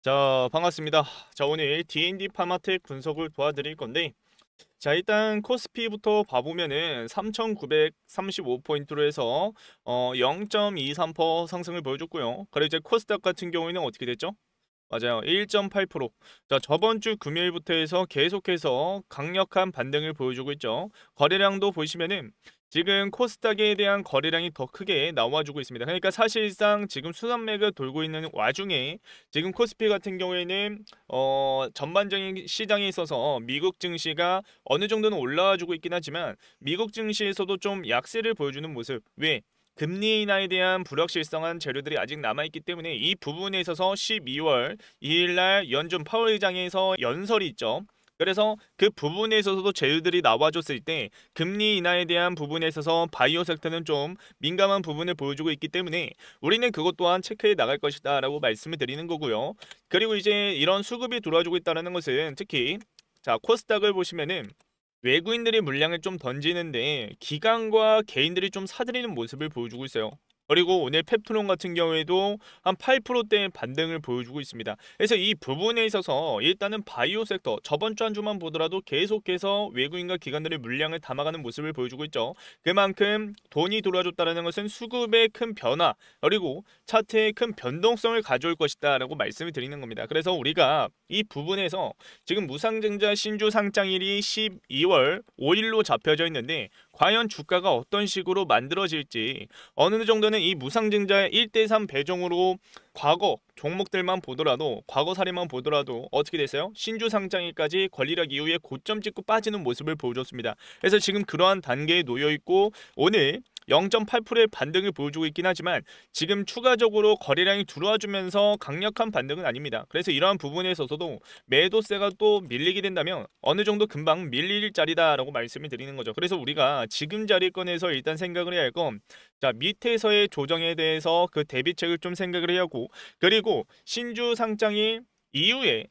자, 반갑습니다. 자, 오늘 D&D 파마텍 분석을 도와드릴 건데, 자, 일단 코스피부터 봐보면은 3,935포인트로 해서 0.23% 상승을 보여줬고요. 그리고 이제 코스닥 같은 경우에는 어떻게 됐죠? 맞아요. 1.8%. 자, 저번 주 금요일부터 해서 계속해서 강력한 반등을 보여주고 있죠. 거래량도 보시면은 지금 코스닥에 대한 거래량이 더 크게 나와주고 있습니다. 그러니까 사실상 지금 순환매가 돌고 있는 와중에 지금 코스피 같은 경우에는 전반적인 시장에 있어서 미국 증시가 어느 정도는 올라와주고 있긴 하지만 미국 증시에서도 좀 약세를 보여주는 모습. 왜? 금리 인하에 대한 불확실성한 재료들이 아직 남아있기 때문에 이 부분에 있어서 12월 2일 날 연준 파월 의장에서 연설이 있죠. 그래서 그 부분에 있어서도 재료들이 나와줬을 때 금리 인하에 대한 부분에 있어서 바이오 섹터는 좀 민감한 부분을 보여주고 있기 때문에 우리는 그것 또한 체크해 나갈 것이다 라고 말씀을 드리는 거고요. 그리고 이제 이런 수급이 들어와주고 있다는 것은 특히 자 코스닥을 보시면은 외국인들이 물량을 좀 던지는데 기관과 개인들이 좀 사들이는 모습을 보여주고 있어요. 그리고 오늘 펩토론 같은 경우에도 한 8%대 반등을 보여주고 있습니다. 그래서 이 부분에 있어서 일단은 바이오 섹터 저번 주 한 주만 보더라도 계속해서 외국인과 기관들의 물량을 담아가는 모습을 보여주고 있죠. 그만큼 돈이 들어와줬다는 것은 수급의 큰 변화 그리고 차트의 큰 변동성을 가져올 것이다 라고 말씀을 드리는 겁니다. 그래서 우리가 이 부분에서 지금 무상증자 신주 상장일이 12월 5일로 잡혀져 있는데 과연 주가가 어떤 식으로 만들어질지 어느 정도는 이 무상증자의 1대3 배종으로 과거 종목들만 보더라도 과거 사례만 보더라도 어떻게 됐어요? 신주 상장일까지 권리락 이후에 고점 찍고 빠지는 모습을 보여줬습니다. 그래서 지금 그러한 단계에 놓여 있고 오늘 0.8%의 반등을 보여주고 있긴 하지만 지금 추가적으로 거래량이 들어와주면서 강력한 반등은 아닙니다. 그래서 이러한 부분에 있어서도 매도세가 또 밀리게 된다면 어느 정도 금방 밀릴 자리다라고 말씀을 드리는 거죠. 그래서 우리가 지금 자리권에서 일단 생각을 해야 할 건 자 밑에서의 조정에 대해서 그 대비책을 좀 생각을 해야 하고 그리고 신주 상장일 이후에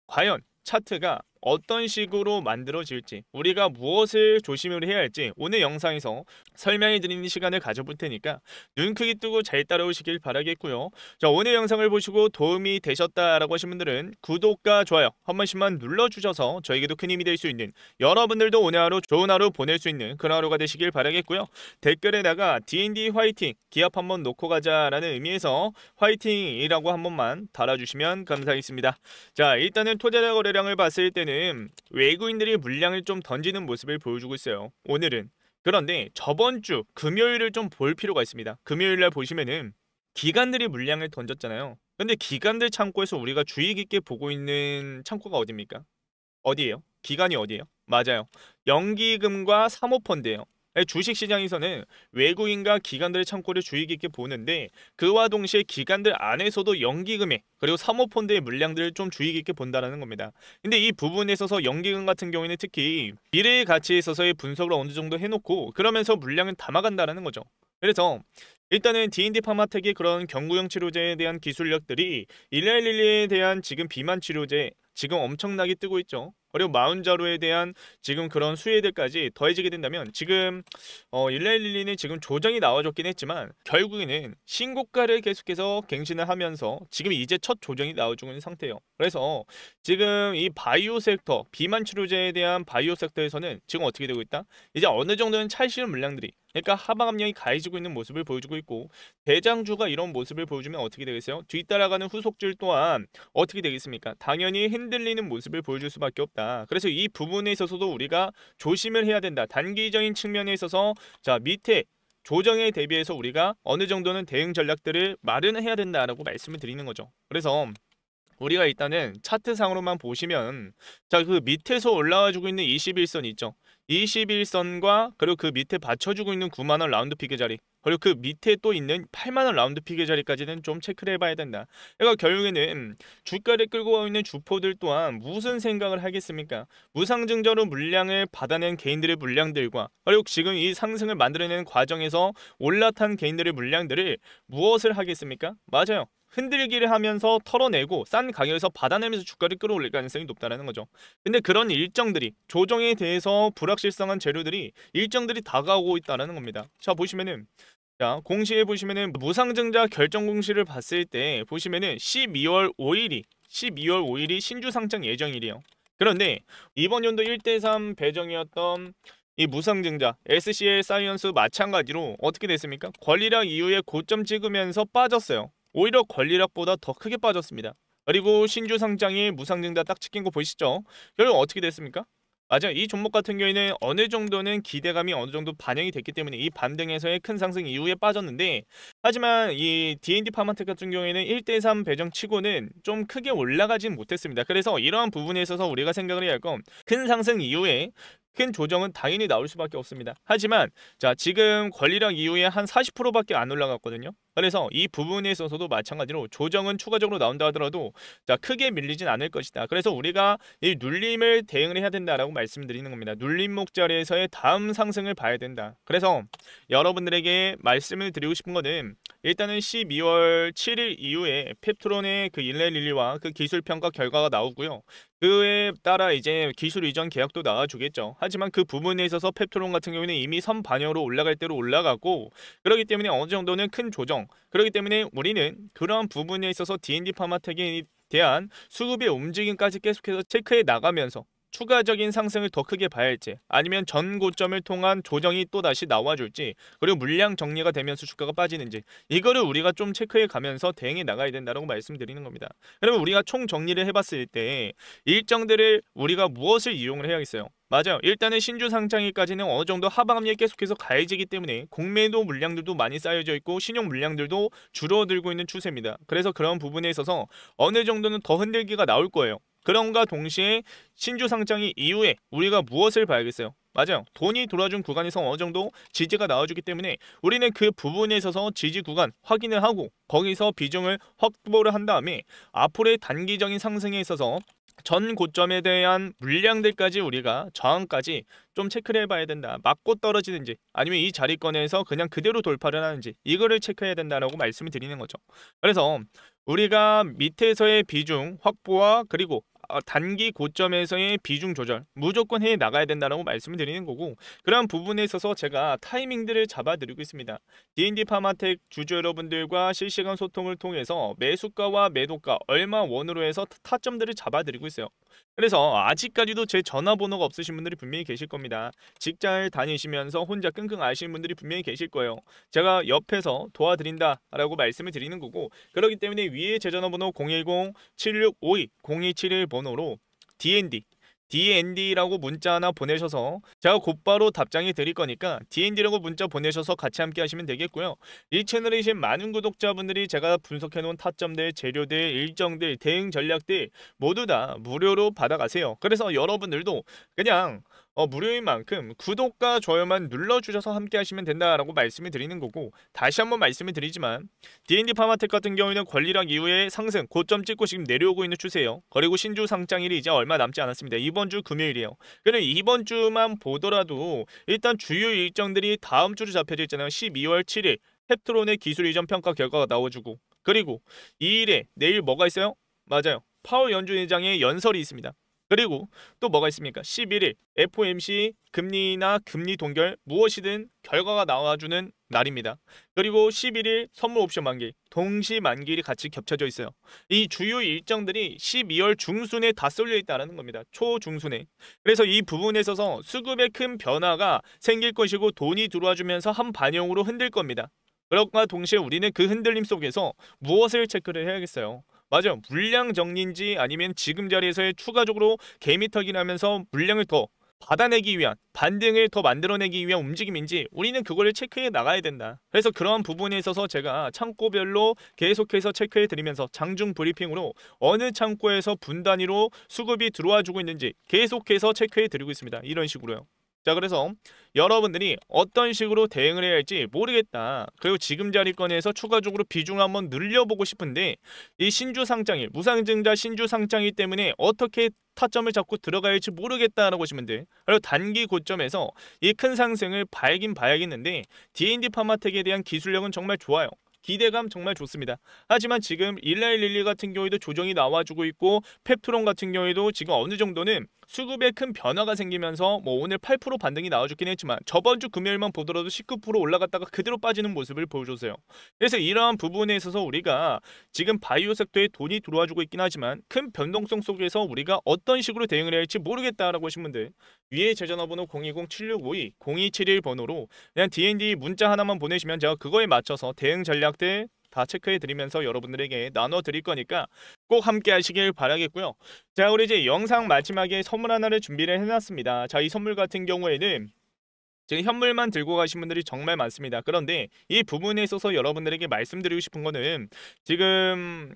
과연 차트가 어떤 식으로 만들어질지 우리가 무엇을 조심을 해야 할지 오늘 영상에서 설명해 드리는 시간을 가져볼 테니까 눈 크게 뜨고 잘 따라오시길 바라겠고요. 자 오늘 영상을 보시고 도움이 되셨다라고 하신 분들은 구독과 좋아요 한 번씩만 눌러주셔서 저에게도 큰 힘이 될 수 있는 여러분들도 오늘 하루 좋은 하루 보낼 수 있는 그런 하루가 되시길 바라겠고요. 댓글에다가 D&D 화이팅 기합 한번 놓고 가자라는 의미에서 화이팅이라고 한 번만 달아주시면 감사하겠습니다. 자 일단은 투자 거래량을 봤을 때는 외국인들이 물량을 좀 던지는 모습을 보여주고 있어요. 오늘은 그런데 저번 주 금요일을 좀 볼 필요가 있습니다. 금요일날 보시면은 기관들이 물량을 던졌잖아요. 근데 기관들 창고에서 우리가 주의 깊게 보고 있는 창고가 어디입니까? 어디예요? 기관이 어디예요? 맞아요. 연기금과 사모펀드예요. 주식시장에서는 외국인과 기관들의 창고를 주의 깊게 보는데 그와 동시에 기관들 안에서도 연기금액 그리고 사모펀드의 물량들을 좀 주의 깊게 본다는 겁니다. 근데 이 부분에 있어서 연기금 같은 경우에는 특히 미래의 가치에 있어서의 분석을 어느 정도 해놓고 그러면서 물량을 담아간다는 거죠. 그래서 일단은 D&D 파마텍의 그런 경구형 치료제에 대한 기술력들이 일라일리에 대한 지금 비만 치료제 지금 엄청나게 뜨고 있죠. 그리고 마운자로에 대한 지금 그런 수혜들까지 더해지게 된다면 지금 일라일리는 지금 조정이 나와줬긴 했지만 결국에는 신고가를 계속해서 갱신을 하면서 지금 이제 첫 조정이 나와주고 있는 상태예요. 그래서 지금 이 바이오 섹터 비만 치료제에 대한 바이오 섹터에서는 지금 어떻게 되고 있다? 이제 어느 정도는 찰시는 물량들이 그러니까 하방 압력이 가해지고 있는 모습을 보여주고 있고 대장주가 이런 모습을 보여주면 어떻게 되겠어요? 뒤따라가는 후속줄 또한 어떻게 되겠습니까? 당연히 흔들리는 모습을 보여줄 수밖에 없다. 그래서 이 부분에 있어서도 우리가 조심을 해야 된다. 단기적인 측면에 있어서 자 밑에 조정에 대비해서 우리가 어느 정도는 대응 전략들을 마련해야 된다라고 말씀을 드리는 거죠. 그래서 우리가 일단은 차트상으로만 보시면 자 그 밑에서 올라와주고 있는 21선 있죠. 21선과 그리고 그 밑에 받쳐주고 있는 9만원 라운드 피겨 자리 그리고 그 밑에 또 있는 8만원 라운드 피겨 자리까지는 좀 체크를 해봐야 된다. 그러니까 결국에는 주가를 끌고 가고 있는 주포들 또한 무슨 생각을 하겠습니까? 무상증자로 물량을 받아낸 개인들의 물량들과 그리고 지금 이 상승을 만들어내는 과정에서 올라탄 개인들의 물량들을 무엇을 하겠습니까? 맞아요. 흔들기를 하면서 털어내고 싼 가격에서 받아내면서 주가를 끌어올릴 가능성이 높다는 거죠. 근데 그런 일정들이 조정에 대해서 불확실성한 재료들이 일정들이 다가오고 있다는 겁니다. 자 보시면은 자 공시에 보시면은 무상증자 결정 공시를 봤을 때 보시면은 12월 5일이 12월 5일이 신주 상장 예정일이에요. 그런데 이번 연도 1대3 배정이었던 이 무상증자 SCL 사이언스 마찬가지로 어떻게 됐습니까? 권리락 이후에 고점 찍으면서 빠졌어요. 오히려 권리락보다 더 크게 빠졌습니다. 그리고 신주 상장이 무상증자 딱 찍힌 거 보이시죠? 결국 어떻게 됐습니까? 맞아, 이 종목 같은 경우에는 어느 정도는 기대감이 어느 정도 반영이 됐기 때문에 이 반등에서의 큰 상승 이후에 빠졌는데, 하지만 이 D&D 파마텍 같은 경우에는 1대3 배정 치고는 좀 크게 올라가진 못했습니다. 그래서 이러한 부분에 있어서 우리가 생각을 해야 할 건 큰 상승 이후에 큰 조정은 당연히 나올 수밖에 없습니다. 하지만 자, 지금 권리락 이후에 한 40%밖에 안 올라갔거든요. 그래서 이 부분에 있어서도 마찬가지로 조정은 추가적으로 나온다 하더라도 자, 크게 밀리진 않을 것이다. 그래서 우리가 이 눌림을 대응을 해야 된다라고 말씀드리는 겁니다. 눌림목 자리에서의 다음 상승을 봐야 된다. 그래서 여러분들에게 말씀을 드리고 싶은 거는 일단은 12월 7일 이후에 펩트론의 그 일레릴리와 그 기술평가 결과가 나오고요. 그에 따라 이제 기술 이전 계약도 나와주겠죠. 하지만 그 부분에 있어서 펩트론 같은 경우에는 이미 선 반영으로 올라갈 대로 올라가고, 그렇기 때문에 어느 정도는 큰 조정, 그렇기 때문에 우리는 그러한 부분에 있어서 D&D 파마텍에 대한 수급의 움직임까지 계속해서 체크해 나가면서 추가적인 상승을 더 크게 봐야 할지, 아니면 전 고점을 통한 조정이 또다시 나와줄지, 그리고 물량 정리가 되면서 주가가 빠지는지, 이거를 우리가 좀 체크해 가면서 대응해 나가야 된다고 말씀드리는 겁니다. 그러면 우리가 총 정리를 해봤을 때 일정들을 우리가 무엇을 이용을 해야겠어요? 맞아요. 일단은 신주 상장일까지는 어느 정도 하방압력이 계속해서 가해지기 때문에 공매도 물량들도 많이 쌓여져 있고 신용 물량들도 줄어들고 있는 추세입니다. 그래서 그런 부분에 있어서 어느 정도는 더 흔들기가 나올 거예요. 그런가 동시에 신주 상장이 이후에 우리가 무엇을 봐야겠어요? 맞아요. 돈이 돌아준 구간에서 어느 정도 지지가 나와주기 때문에 우리는 그 부분에 있어서 지지 구간 확인을 하고 거기서 비중을 확보를 한 다음에 앞으로의 단기적인 상승에 있어서 전 고점에 대한 물량들까지 우리가 저항까지 좀 체크를 해봐야 된다. 맞고 떨어지는지 아니면 이 자리권에서 그냥 그대로 돌파를 하는지, 이거를 체크해야 된다라고 말씀을 드리는 거죠. 그래서 우리가 밑에서의 비중 확보와 그리고 단기 고점에서의 비중 조절 무조건 해 나가야 된다고 말씀을 드리는 거고, 그런 부분에 있어서 제가 타이밍들을 잡아드리고 있습니다. D&D 파마텍 주주 여러분들과 실시간 소통을 통해서 매수가와 매도가 얼마 원으로 해서 타점들을 잡아드리고 있어요. 그래서 아직까지도 제 전화번호가 없으신 분들이 분명히 계실 겁니다. 직장을 다니시면서 혼자 끙끙 앓으시는 분들이 분명히 계실 거예요. 제가 옆에서 도와드린다라고 말씀을 드리는 거고, 그렇기 때문에 위에 제 전화번호 010-7652-0271 번호로 DND라고 문자 하나 보내셔서 제가 곧바로 답장이 드릴 거니까 DND라고 문자 보내셔서 같이 함께 하시면 되겠고요. 이 채널에 계신 많은 구독자분들이 제가 분석해놓은 타점들, 재료들, 일정들, 대응 전략들 모두 다 무료로 받아가세요. 그래서 여러분들도 그냥 무료인 만큼 구독과 좋아요만 눌러주셔서 함께 하시면 된다라고 말씀을 드리는 거고, 다시 한번 말씀을 드리지만 D&D 파마텍 같은 경우에는 권리락 이후에 상승 고점 찍고 지금 내려오고 있는 추세예요. 그리고 신주 상장일이 이제 얼마 남지 않았습니다. 이번 주 금요일이에요. 그럼 이번 주만 보더라도 일단 주요 일정들이 다음 주로 잡혀져 있잖아요. 12월 7일 펩트론의 기술 이전 평가 결과가 나와주고, 그리고 2일에 내일 뭐가 있어요? 맞아요. 파월 연준의장의 연설이 있습니다. 그리고 또 뭐가 있습니까? 11일 FOMC 금리나 금리 동결 무엇이든 결과가 나와주는 날입니다. 그리고 11일 선물 옵션 만기, 동시 만기일이 같이 겹쳐져 있어요. 이 주요 일정들이 12월 중순에 다 쏠려 있다는 겁니다. 초중순에. 그래서 이 부분에 있어서 수급에 큰 변화가 생길 것이고 돈이 들어와주면서 한 반영으로 흔들 겁니다. 그것과 동시에 우리는 그 흔들림 속에서 무엇을 체크를 해야겠어요? 맞아요. 물량 정리인지 아니면 지금 자리에서의 추가적으로 개미터기 하면서 물량을 더 받아내기 위한, 반등을 더 만들어내기 위한 움직임인지 우리는 그거를 체크해 나가야 된다. 그래서 그러한 부분에 있어서 제가 창고별로 계속해서 체크해 드리면서 장중 브리핑으로 어느 창고에서 분 단위로 수급이 들어와 주고 있는지 계속해서 체크해 드리고 있습니다. 이런 식으로요. 자, 그래서 여러분들이 어떤 식으로 대응을 해야 할지 모르겠다. 그리고 지금 자리권에서 추가적으로 비중을 한번 늘려보고 싶은데 이 신주 상장일, 무상증자 신주 상장일 때문에 어떻게 타점을 잡고 들어가야 할지 모르겠다라고 하시면 돼. 그리고 단기 고점에서 이 큰 상승을 봐야긴 봐야겠는데 D&D 파마텍에 대한 기술력은 정말 좋아요. 기대감 정말 좋습니다. 하지만 지금 일라일릴리 같은 경우에도 조정이 나와주고 있고 펩트론 같은 경우에도 지금 어느 정도는 수급에 큰 변화가 생기면서 뭐 오늘 8% 반등이 나와줬긴 했지만 저번 주 금요일만 보더라도 19% 올라갔다가 그대로 빠지는 모습을 보여줬어요. 그래서 이러한 부분에 있어서 우리가 지금 바이오 섹터에 돈이 들어와주고 있긴 하지만 큰 변동성 속에서 우리가 어떤 식으로 대응을 해야 할지 모르겠다라고 하신 분들, 위에 제 전화번호 020-7652-0271 번호로 그냥 D&D 문자 하나만 보내시면 제가 그거에 맞춰서 대응 전략들 다 체크해드리면서 여러분들에게 나눠드릴 거니까 꼭 함께 하시길 바라겠고요. 자, 우리 이제 영상 마지막에 선물 하나를 준비를 해놨습니다. 자, 이 선물 같은 경우에는 지금 현물만 들고 가신 분들이 정말 많습니다. 그런데 이 부분에 있어서 여러분들에게 말씀드리고 싶은 거는 지금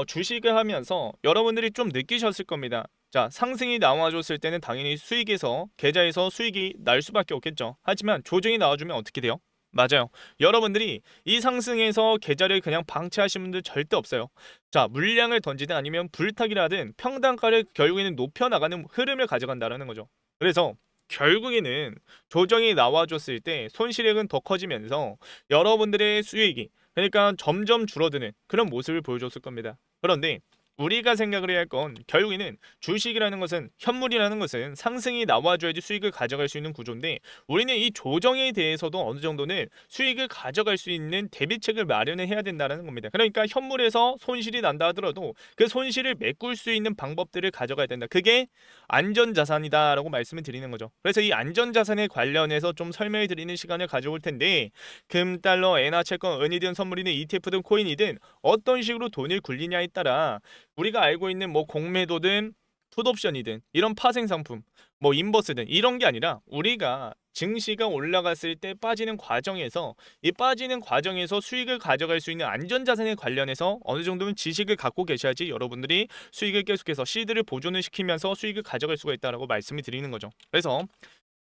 주식을 하면서 여러분들이 좀 느끼셨을 겁니다. 자, 상승이 나와줬을 때는 당연히 수익에서 계좌에서 수익이 날 수밖에 없겠죠. 하지만 조정이 나와주면 어떻게 돼요? 맞아요. 여러분들이 이 상승에서 계좌를 그냥 방치하시는 분들 절대 없어요. 자, 물량을 던지든 아니면 불타기를 하든 평단가를 결국에는 높여나가는 흐름을 가져간다는 거죠. 그래서 결국에는 조정이 나와줬을 때 손실액은 더 커지면서 여러분들의 수익이 그러니까 점점 줄어드는 그런 모습을 보여줬을 겁니다. 그런데 우리가 생각을 해야 할 건 결국에는 주식이라는 것은 현물이라는 것은 상승이 나와줘야지 수익을 가져갈 수 있는 구조인데 우리는 이 조정에 대해서도 어느 정도는 수익을 가져갈 수 있는 대비책을 마련을 해야 된다는 겁니다. 그러니까 현물에서 손실이 난다 하더라도 그 손실을 메꿀 수 있는 방법들을 가져가야 된다. 그게 안전자산이다라고 말씀을 드리는 거죠. 그래서 이 안전자산에 관련해서 좀 설명해 드리는 시간을 가져올 텐데 금, 달러, 엔화, 채권, 은이든 선물이든 ETF든 코인이든 어떤 식으로 돈을 굴리냐에 따라 우리가 알고 있는 뭐 공매도든 풋옵션이든 이런 파생 상품 뭐 인버스든 이런 게 아니라 우리가 증시가 올라갔을 때 빠지는 과정에서 이 빠지는 과정에서 수익을 가져갈 수 있는 안전자산에 관련해서 어느 정도는 지식을 갖고 계셔야지 여러분들이 수익을 계속해서 시드를 보존을 시키면서 수익을 가져갈 수가 있다라고 말씀을 드리는 거죠. 그래서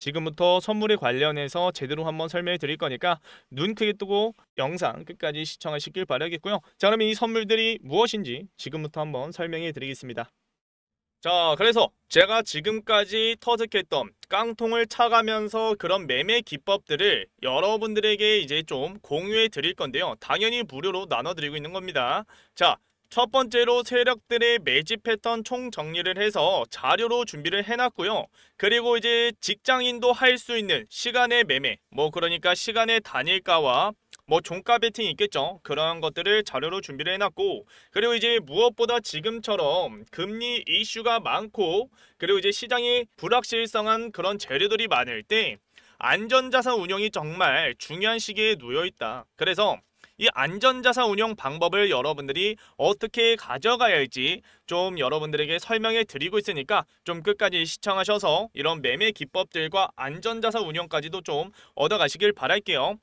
지금부터 선물에 관련해서 제대로 한번 설명해 드릴 거니까 눈 크게 뜨고 영상 끝까지 시청하시길 바라겠고요. 자, 그러면 이 선물들이 무엇인지 지금부터 한번 설명해 드리겠습니다. 자, 그래서 제가 지금까지 터득했던 깡통을 차가면서 그런 매매 기법들을 여러분들에게 이제 좀 공유해 드릴 건데요. 당연히 무료로 나눠 드리고 있는 겁니다. 자, 첫 번째로 세력들의 매집 패턴 총 정리를 해서 자료로 준비를 해놨고요. 그리고 이제 직장인도 할 수 있는 시간의 매매, 뭐 그러니까 시간의 단일가와 뭐 종가 베팅이 있겠죠. 그런 것들을 자료로 준비를 해놨고, 그리고 이제 무엇보다 지금처럼 금리 이슈가 많고 그리고 이제 시장이 불확실성한 그런 재료들이 많을 때 안전자산 운용이 정말 중요한 시기에 놓여있다. 그래서 이 안전자산 운용 방법을 여러분들이 어떻게 가져가야 할지 좀 여러분들에게 설명해 드리고 있으니까 좀 끝까지 시청하셔서 이런 매매 기법들과 안전자산 운용까지도 좀 얻어가시길 바랄게요.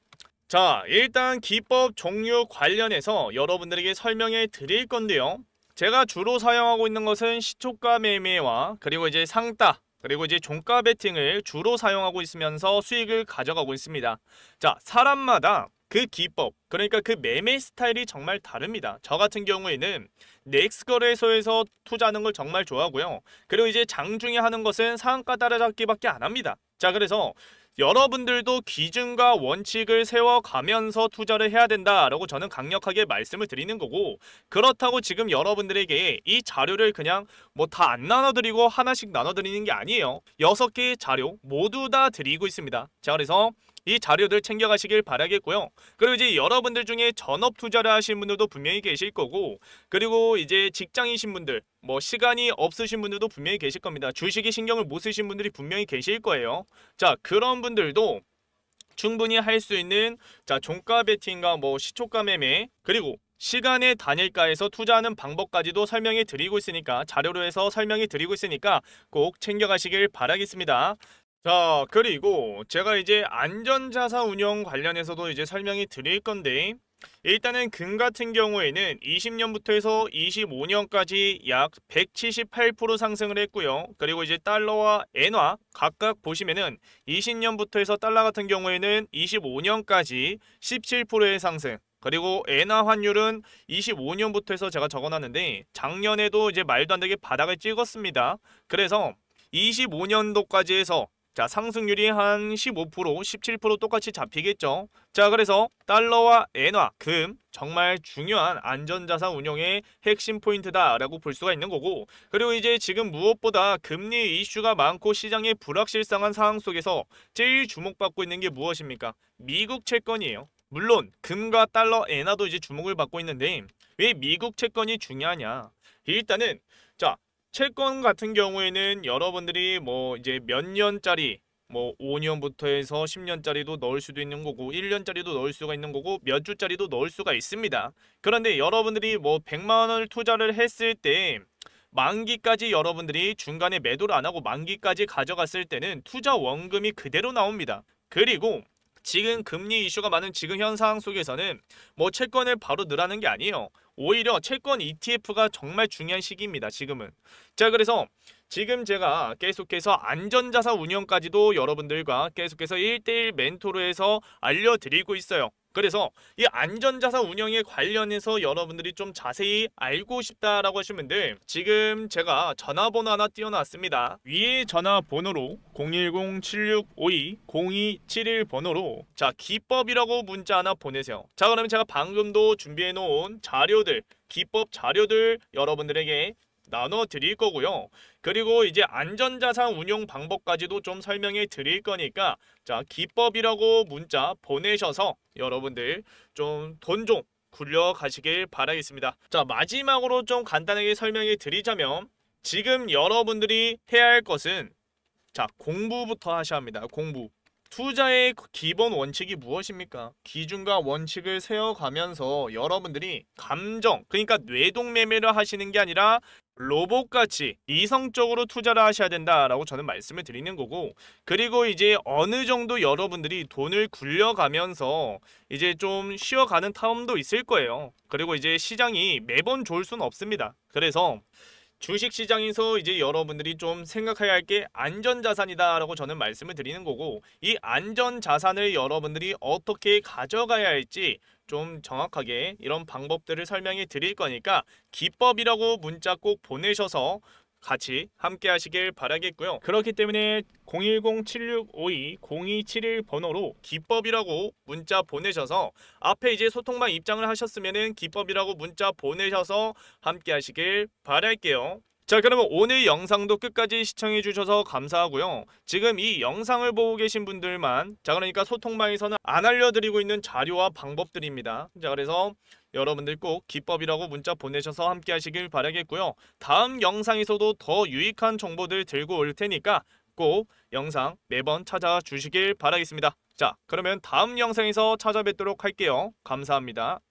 자, 일단 기법 종류 관련해서 여러분들에게 설명해 드릴 건데요. 제가 주로 사용하고 있는 것은 시초가 매매와 그리고 이제 상따 그리고 이제 종가 베팅을 주로 사용하고 있으면서 수익을 가져가고 있습니다. 자, 사람마다 그 기법, 그러니까 그 매매 스타일이 정말 다릅니다. 저 같은 경우에는 넥스 거래소에서 투자하는 걸 정말 좋아하고요. 그리고 이제 장중에 하는 것은 상한가 따라잡기밖에 안 합니다. 자, 그래서 여러분들도 기준과 원칙을 세워가면서 투자를 해야 된다라고 저는 강력하게 말씀을 드리는 거고, 그렇다고 지금 여러분들에게 이 자료를 그냥 뭐 다 안 나눠드리고 하나씩 나눠드리는 게 아니에요. 6개의 자료 모두 다 드리고 있습니다. 자, 그래서 이 자료들 챙겨가시길 바라겠고요. 그리고 이제 여러분들 중에 전업 투자를 하시는 분들도 분명히 계실 거고, 그리고 이제 직장이신 분들, 뭐 시간이 없으신 분들도 분명히 계실 겁니다. 주식에 신경을 못 쓰신 분들이 분명히 계실 거예요. 자, 그런 분들도 충분히 할 수 있는 자 종가 베팅과 뭐 시초가 매매 그리고 시간의 단일가에서 투자하는 방법까지도 설명해 드리고 있으니까 자료로 해서 설명해 드리고 있으니까 꼭 챙겨가시길 바라겠습니다. 자, 그리고 제가 이제 안전자산 운용 관련해서도 이제 설명이 드릴 건데, 일단은 금 같은 경우에는 20년부터 해서 25년까지 약 178% 상승을 했고요. 그리고 이제 달러와 엔화 각각 보시면은 20년부터 해서 달러 같은 경우에는 25년까지 17%의 상승, 그리고 엔화 환율은 25년부터 해서 제가 적어놨는데 작년에도 이제 말도 안 되게 바닥을 찍었습니다. 그래서 25년도까지 해서 자, 상승률이 한 15%, 17% 똑같이 잡히겠죠. 자, 그래서 달러와 엔화, 금 정말 중요한 안전자산 운용의 핵심 포인트다라고 볼 수가 있는 거고, 그리고 이제 지금 무엇보다 금리 이슈가 많고 시장의 불확실성한 상황 속에서 제일 주목받고 있는 게 무엇입니까? 미국 채권이에요. 물론 금과 달러, 엔화도 이제 주목을 받고 있는데 왜 미국 채권이 중요하냐? 일단은 자, 채권 같은 경우에는 여러분들이 뭐 이제 몇 년짜리 뭐 5년부터 해서 10년짜리도 넣을 수도 있는 거고 1년짜리도 넣을 수가 있는 거고 몇 주짜리도 넣을 수가 있습니다. 그런데 여러분들이 뭐 100만 원을 투자를 했을 때 만기까지 여러분들이 중간에 매도를 안 하고 만기까지 가져갔을 때는 투자 원금이 그대로 나옵니다. 그리고 지금 금리 이슈가 많은 지금 현 상황 속에서는 뭐 채권을 바로 넣으라는 게 아니에요. 오히려 채권 ETF가 정말 중요한 시기입니다. 지금은. 자, 그래서 지금 제가 계속해서 안전자산 운영까지도 여러분들과 계속해서 1대1 멘토로 해서 알려드리고 있어요. 그래서 이 안전자산 운영에 관련해서 여러분들이 좀 자세히 알고 싶다라고 하시면 지금 제가 전화번호 하나 띄워놨습니다. 위에 전화번호로 010-7652-0271 번호로 자, 기법이라고 문자 하나 보내세요. 자, 그러면 제가 방금도 준비해놓은 자료들, 기법 자료들 여러분들에게 나눠 드릴 거고요. 그리고 이제 안전자산 운용 방법까지도 좀 설명해 드릴 거니까 자, 기법이라고 문자 보내셔서 여러분들 좀 돈 좀 굴려 가시길 바라겠습니다. 자, 마지막으로 좀 간단하게 설명해 드리자면 지금 여러분들이 해야 할 것은 자, 공부부터 하셔야 합니다. 공부. 투자의 기본 원칙이 무엇입니까? 기준과 원칙을 세워가면서 여러분들이 감정, 그러니까 뇌동매매를 하시는 게 아니라 로봇같이 이성적으로 투자를 하셔야 된다라고 저는 말씀을 드리는 거고, 그리고 이제 어느 정도 여러분들이 돈을 굴려가면서 이제 좀 쉬어가는 타임도 있을 거예요. 그리고 이제 시장이 매번 좋을 수는 없습니다. 그래서 주식시장에서 이제 여러분들이 좀 생각해야 할 게 안전자산이다라고 저는 말씀을 드리는 거고, 이 안전자산을 여러분들이 어떻게 가져가야 할지 좀 정확하게 이런 방법들을 설명해 드릴 거니까 기법이라고 문자 꼭 보내셔서 같이 함께 하시길 바라겠고요. 그렇기 때문에 010-7652-0271 번호로 기법이라고 문자 보내셔서 앞에 이제 소통방 입장을 하셨으면은 기법이라고 문자 보내셔서 함께 하시길 바랄게요. 자, 그러면 오늘 영상도 끝까지 시청해 주셔서 감사하고요. 지금 이 영상을 보고 계신 분들만, 자, 그러니까 소통방에서는 안 알려드리고 있는 자료와 방법들입니다. 자, 그래서 여러분들 꼭 기법이라고 문자 보내셔서 함께 하시길 바라겠고요. 다음 영상에서도 더 유익한 정보들 들고 올 테니까 꼭 영상 매번 찾아주시길 바라겠습니다. 자, 그러면 다음 영상에서 찾아뵙도록 할게요. 감사합니다.